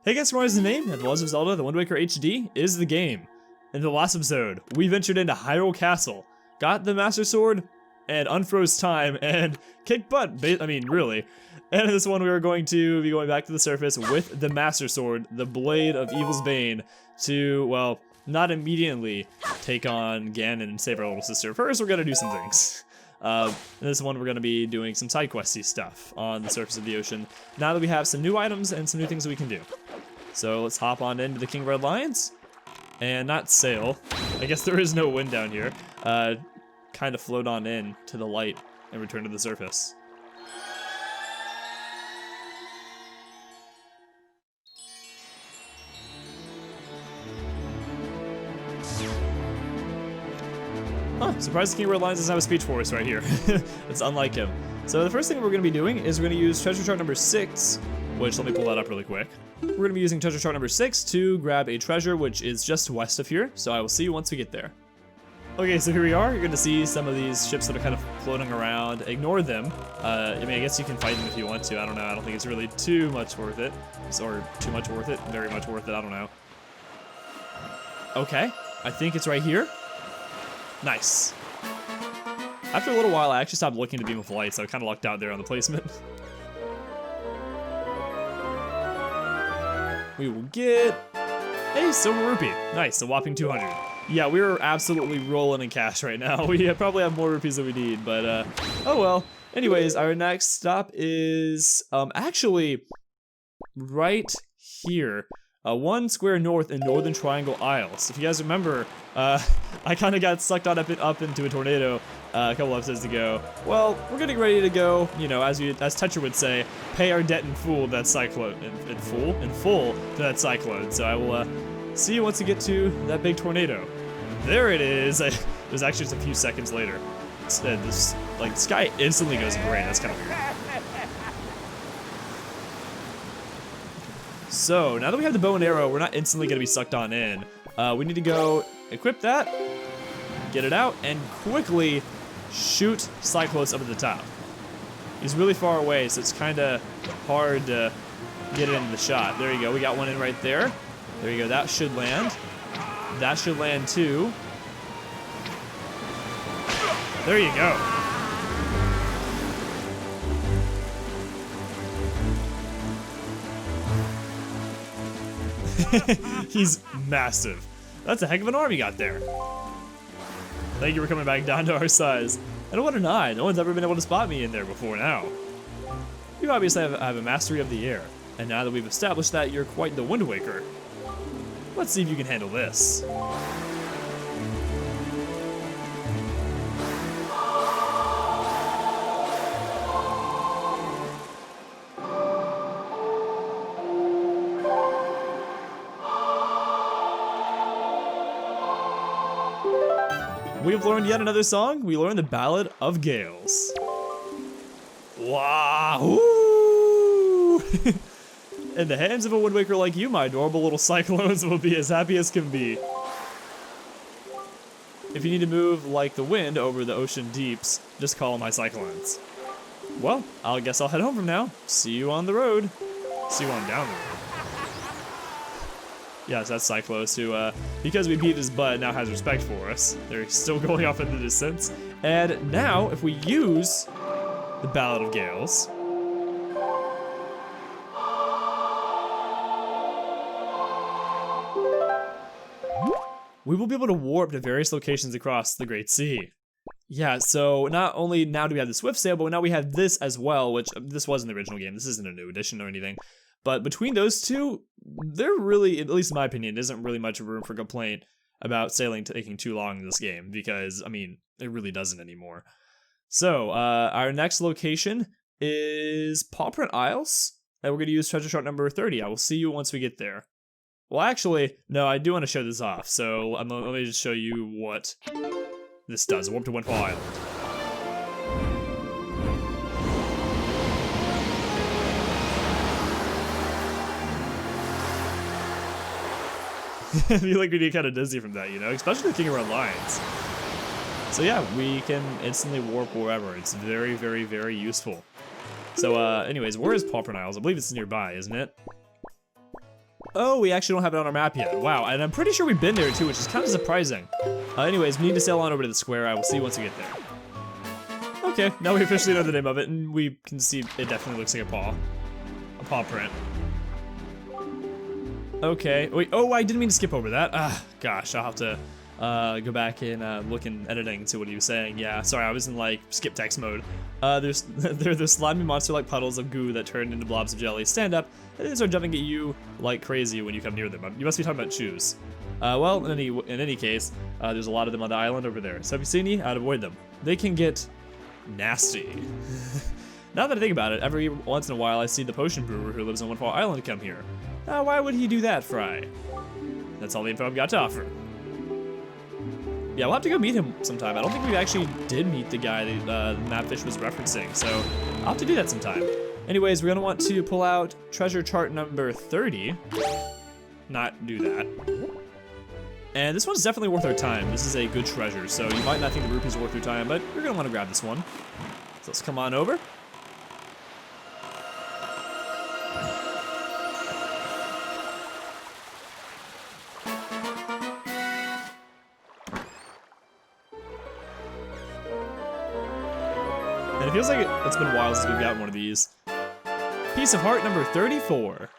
Hey guys, what is the name? And The Legend of Zelda, The Wind Waker HD is the game. In the last episode, we ventured into Hyrule Castle, got the Master Sword, and unfroze time, and kicked butt, I mean, really. And in this one, we are going to be going back to the surface with the Master Sword, the Blade of Evil's Bane, to, well, not immediately take on Ganon and save our little sister. First, we're gonna do some things. In this one, we're going to be doing some side questy stuff on the surface of the ocean, now that we have some new items and some new things that we can do. So let's hop on into the King of Red Lions, and not sail. I guess there is no wind down here. Kind of float on in to the light and return to the surface. Huh, surprised the King of Red Lions doesn't have a speech for us right here. It's unlike him. So the first thing we're going to be doing is we're going to use treasure chart number 6, which, let me pull that up really quick. We're going to be using treasure chart number 6 to grab a treasure, which is just west of here, so I will see you once we get there. Okay, so here we are. You're going to see some of these ships that are kind of floating around. Ignore them. I mean, I guess you can fight them if you want to. I don't know. I don't think it's really too much worth it. Or too much worth it. Very much worth it. I don't know. Okay, I think it's right here. Nice. After a little while, I actually stopped looking to beam of light, so I kind of lucked out there on the placement. We will get a silver rupee. Nice, a whopping 200. Yeah, we're absolutely rolling in cash right now. We probably have more rupees than we need, but oh well. Anyways, our next stop is actually right here. 1 square north in Northern Triangle Isles. If you guys remember, I kind of got sucked on up into a tornado a couple episodes ago. Well, we're getting ready to go, you know, as Tetra would say, pay our debt in full to that cyclone, in full to that cyclone. So I will see you once we get to that big tornado. There it is. It was actually just a few seconds later. This like the sky instantly goes gray. That's kind of weird. So, now that we have the bow and arrow, we're not instantly going to be sucked on in. We need to go equip that, get it out, and quickly shoot Cyclones up at the top. He's really far away, so it's kind of hard to get it into the shot. There you go, we got one in right there. There you go, that should land. That should land too. There you go. He's massive. That's a heck of an arm you got there. Thank you for coming back down to our size. And what an eye. No one's ever been able to spot me in there before now. You obviously have a mastery of the air. And now that we've established that, you're quite the Wind Waker. Let's see if you can handle this. We've learned yet another song. We learned the Ballad of Gales. Wow! In the hands of a Wind Waker like you, my adorable little Cyclones will be as happy as can be. If you need to move like the wind over the ocean deeps, just call my Cyclones. Well, I guess I'll head home from now. See you on the road. See you on down the road. Yes, that's Cyclos, who, because we beat his butt, now has respect for us. They're still going off in the distance. And now, if we use the Ballad of Gales, we will be able to warp to various locations across the Great Sea. Yeah, so not only now do we have the Swift Sail, but now we have this as well, which this wasn't the original game. This isn't a new edition or anything. But between those two, there really, at least in my opinion, isn't really much room for complaint about sailing taking too long in this game, because, I mean, it really doesn't anymore. So, our next location is Paw Print Isles, and we're going to use treasure chart number 30. I will see you once we get there. Well, actually, no, I do want to show this off, so let me just show you what this does. Warp to Windfall Island. I feel like we get kind of dizzy from that, you know, especially the King of Red Lions. So yeah, we can instantly warp wherever. It's very, very, very useful. So anyways, where is Paw Print Isles? I believe it's nearby, isn't it? Oh, we actually don't have it on our map yet. Wow, and I'm pretty sure we've been there too, which is kind of surprising. Anyways, we need to sail on over to the square. I will see once we get there. Okay, now we officially know the name of it, and we can see it definitely looks like a paw print. Okay, wait, oh, I didn't mean to skip over that. Ah, gosh, I'll have to go back and look in editing and see what he was saying. Yeah, sorry, I was in like skip text mode. There are the slimy monster-like puddles of goo that turn into blobs of jelly. Stand up, and they start jumping at you like crazy when you come near them. You must be talking about shoes. Well, in any case, there's a lot of them on the island over there. So if you see any, I'd avoid them. They can get nasty. Now that I think about it, every once in a while I see the potion brewer who lives on Windfall Island come here. Why would he do that, Fry? That's all the info I've got to offer. Yeah, we'll have to go meet him sometime. I don't think we actually did meet the guy that Mapfish was referencing, so I'll have to do that sometime. Anyways, we're gonna want to pull out treasure chart number 30. Not do that. And this one's definitely worth our time. This is a good treasure, so you might not think the rupees are worth your time, but you're gonna want to grab this one. So let's come on over. And it feels like it's been a while since we've gotten one of these. Piece of heart number 34.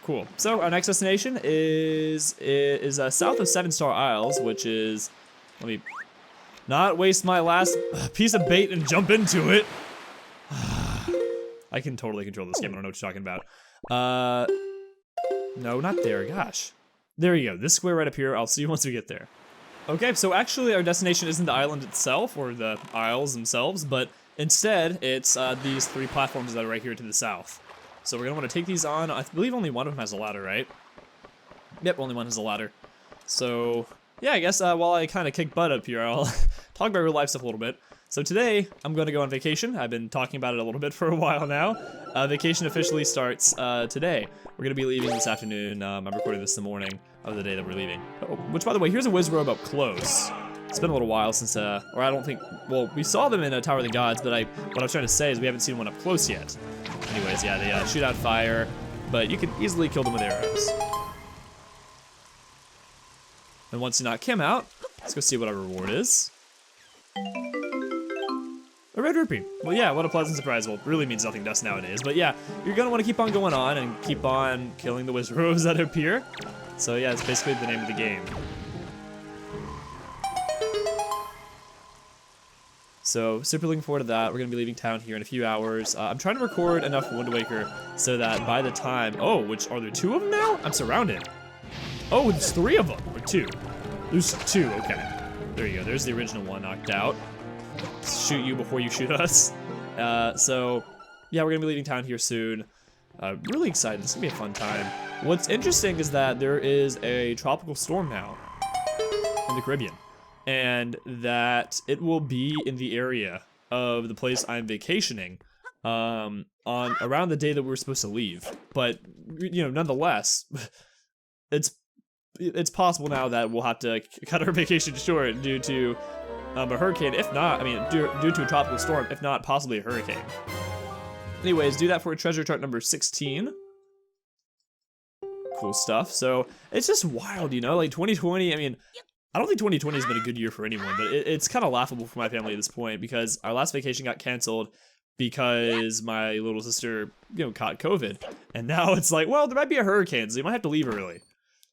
Cool. So our next destination is south of 7-Star Isles, which is, let me not waste my last piece of bait and jump into it. I can totally control this game. I don't know what you're talking about. No, not there. Gosh. There you go. This square right up here. I'll see you once we get there. Okay, so actually our destination isn't the island itself, or the isles themselves, but instead it's these 3 platforms that are right here to the south. So we're gonna wanna take these on. I believe only one of them has a ladder, right? Yep, only one has a ladder. So, yeah, I guess while I kinda kick butt up here, I'll talk about real life stuff a little bit. So today, I'm gonna go on vacation. I've been talking about it a little bit for a while now. Vacation officially starts today. We're gonna be leaving this afternoon. I'm recording this in the morning of the day that we're leaving. Oh, which, by the way, here's a Wizrobe up close. It's been a little while since, or I don't think, well, we saw them in Tower of the Gods, but what I was trying to say is we haven't seen one up close yet. Anyways, yeah, they shoot out fire, but you can easily kill them with arrows. And once you knock him out, let's go see what our reward is. A red rupee. Well, yeah, what a pleasant surprise. Well, really means nothing to us nowadays, but yeah, you're gonna want to keep on going on and keep on killing the Wizrobes that appear. So yeah, it's basically the name of the game. So super looking forward to that. We're gonna be leaving town here in a few hours. I'm trying to record enough Wind Waker so that by the time, oh, which, are there 2 of them now? I'm surrounded. Oh, there's 3 of them, or 2. There's 2, okay. There you go, there's the original one knocked out. Shoot you before you shoot us. So yeah, we're gonna be leaving town here soon. Really excited, it's gonna be a fun time. What's interesting is that there is a tropical storm now in the Caribbean, and that it will be in the area of the place I'm vacationing on around the day that we're supposed to leave. But you know, nonetheless, it's possible now that we'll have to cut our vacation short due to a hurricane, if not, I mean, due to a tropical storm, if not possibly a hurricane. Anyways, do that for treasure chart number 16. Cool stuff. So it's just wild, you know, like 2020, I mean, I don't think 2020 has been a good year for anyone, but it's kind of laughable for my family at this point because our last vacation got canceled because my little sister, you know, caught COVID. And now it's like, well, there might be a hurricane, so you might have to leave early.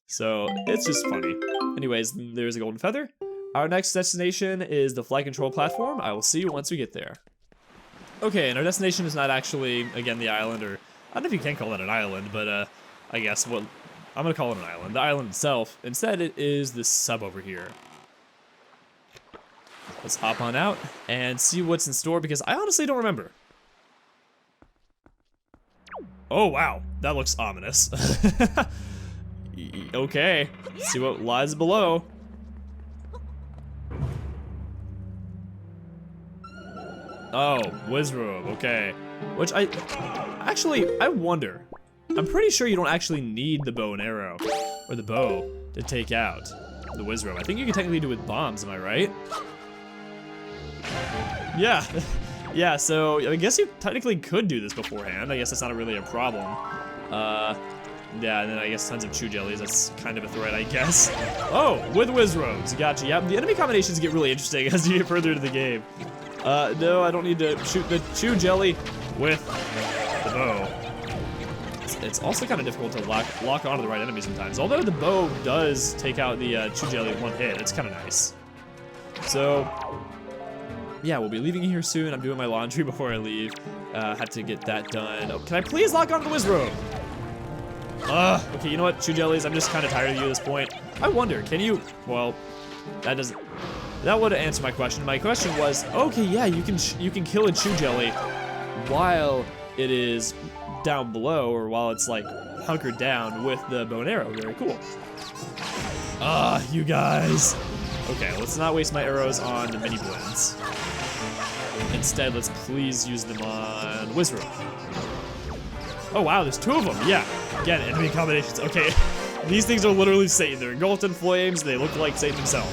So it's just funny. Anyways, there's a golden feather. Our next destination is the flight control platform. I will see you once we get there. Okay, and our destination is not actually, again, the island, or I don't know if you can call it an island, but I guess what I'm gonna call it an island. The island itself. Instead, it is this sub over here. Let's hop on out and see what's in store because I honestly don't remember. Oh wow, that looks ominous. Okay, let's see what lies below. Oh, Wizrobe, okay. Which I wonder. I'm pretty sure you don't actually need the bow and arrow, or the bow, to take out the Wizrobe. I think you can technically do it with bombs, am I right? Yeah, yeah, so I guess you technically could do this beforehand. I guess that's not really a problem. Yeah, and then I guess tons of chew jellies. That's kind of a threat, I guess. Oh, with whiz robes. Gotcha. Yeah, the enemy combinations get really interesting as you get further into the game. No, I don't need to shoot the chew jelly with the bow. It's also kind of difficult to lock onto the right enemy sometimes. Although the bow does take out the chew jelly in one hit, it's kind of nice. So, yeah, we'll be leaving here soon. I'm doing my laundry before I leave. Have to get that done. Oh, can I please lock onto the whiz robe? Okay, you know what, chew jellies, I'm just kind of tired of you at this point. I wonder, can you, well, that would answer my question. My question was, okay, yeah, you can kill a chew jelly while it is down below, or while it's like hunkered down with the bow and arrow. Very cool. You guys. Okay, let's not waste my arrows on the mini blends. Instead, let's please use them on Wizrobe. Oh wow, there's 2 of them. Yeah, again, enemy combinations. Okay, these things are literally Satan. They're engulfed in flames. They look like Satan himself.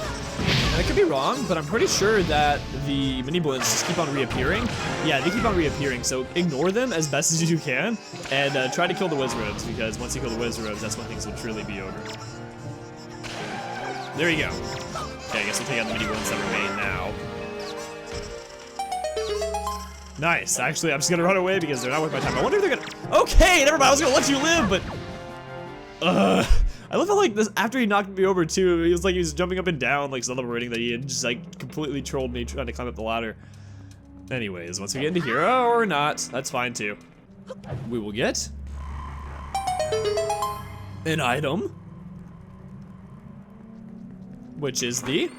And I could be wrong, but I'm pretty sure that the mini blends just keep on reappearing. Yeah, they keep on reappearing, so ignore them as best as you can, and try to kill the Wizrobes, because once you kill the Wizrobes, that's when things will truly be over. There you go. Okay, I guess we'll take out the mini blends that remain now. Nice. Actually, I'm just gonna run away because they're not worth my time. I wonder if they're gonna. Okay, never mind. I was gonna let you live, but. I love how like this after he knocked me over too. He was jumping up and down like celebrating that he had just like completely trolled me trying to climb up the ladder. Anyways, once we get into hero or not, that's fine too. We will get an item, which is the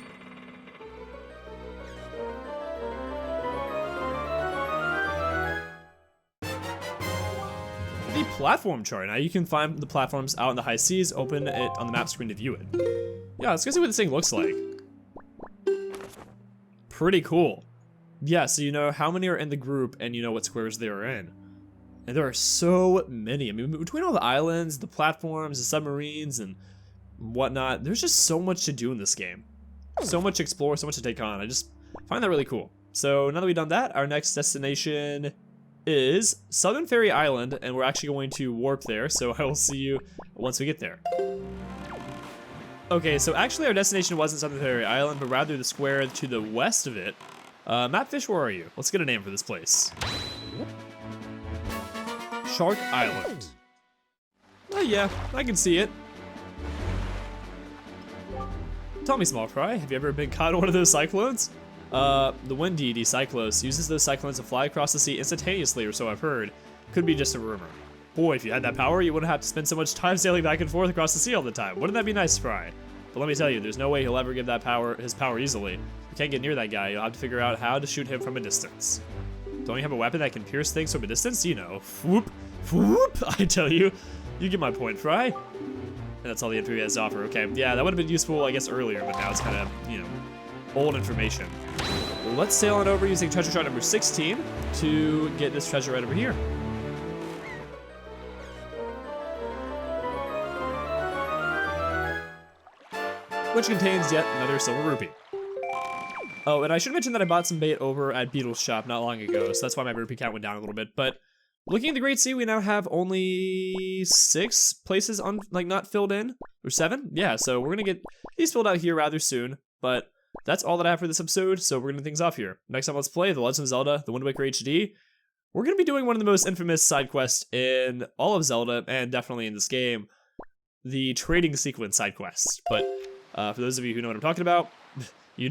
platform chart. Now you can find the platforms out in the high seas, open it on the map screen to view it. Yeah, let's go see what this thing looks like. Pretty cool. Yeah, so you know how many are in the group and you know what squares they are in. And there are so many. I mean, between all the islands, the platforms, the submarines, and whatnot, there's just so much to do in this game. So much to explore, so much to take on. I just find that really cool. So now that we've done that, our next destination is Southern Ferry Island, and we're actually going to warp there, so I will see you once we get there. Okay, so actually our destination wasn't Southern Ferry Island, but rather the square to the west of it. Mapfish, where are you? Let's get a name for this place. Shark Island. Oh yeah, I can see it. Tell me, small fry, have you ever been caught in one of those cyclones? The wind deity Cyclos uses those cyclones to fly across the sea instantaneously, or so I've heard. Could be just a rumor. Boy, if you had that power, you wouldn't have to spend so much time sailing back and forth across the sea all the time. Wouldn't that be nice, Fry? But let me tell you, there's no way he'll ever give that his power easily. You can't get near that guy. You'll have to figure out how to shoot him from a distance. Don't you have a weapon that can pierce things from a distance? You know, whoop, whoop. I tell you, you get my point, Fry. And that's all the info he has to offer. Okay, yeah, that would have been useful, I guess, earlier, but now it's kind of, you know, old information. Well, let's sail on over using treasure chart number 16 to get this treasure right over here. Which contains yet another silver rupee. Oh, and I should mention that I bought some bait over at Beetle's shop not long ago, so that's why my rupee count went down a little bit. But looking at the Great Sea, we now have only 6 places on, like, not filled in, or 7. Yeah, so we're gonna get these filled out here rather soon. But that's all that I have for this episode, so we're gonna end things off here. Next time, let's play The Legend of Zelda: The Wind Waker HD. We're gonna be doing one of the most infamous side quests in all of Zelda, and definitely in this game, the trading sequence side quests. But for those of you who know what I'm talking about, you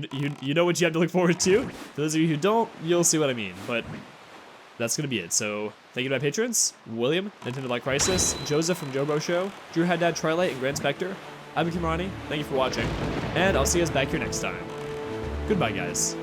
know what you have to look forward to. For those of you who don't, you'll see what I mean. But that's gonna be it. So thank you to my patrons: William, Nintendo Like Crisis, Joseph from Jobo Show, Drew Haddad, Twilight, and Grand Spectre. I'm Kimrani. Thank you for watching, and I'll see you guys back here next time. Goodbye, guys.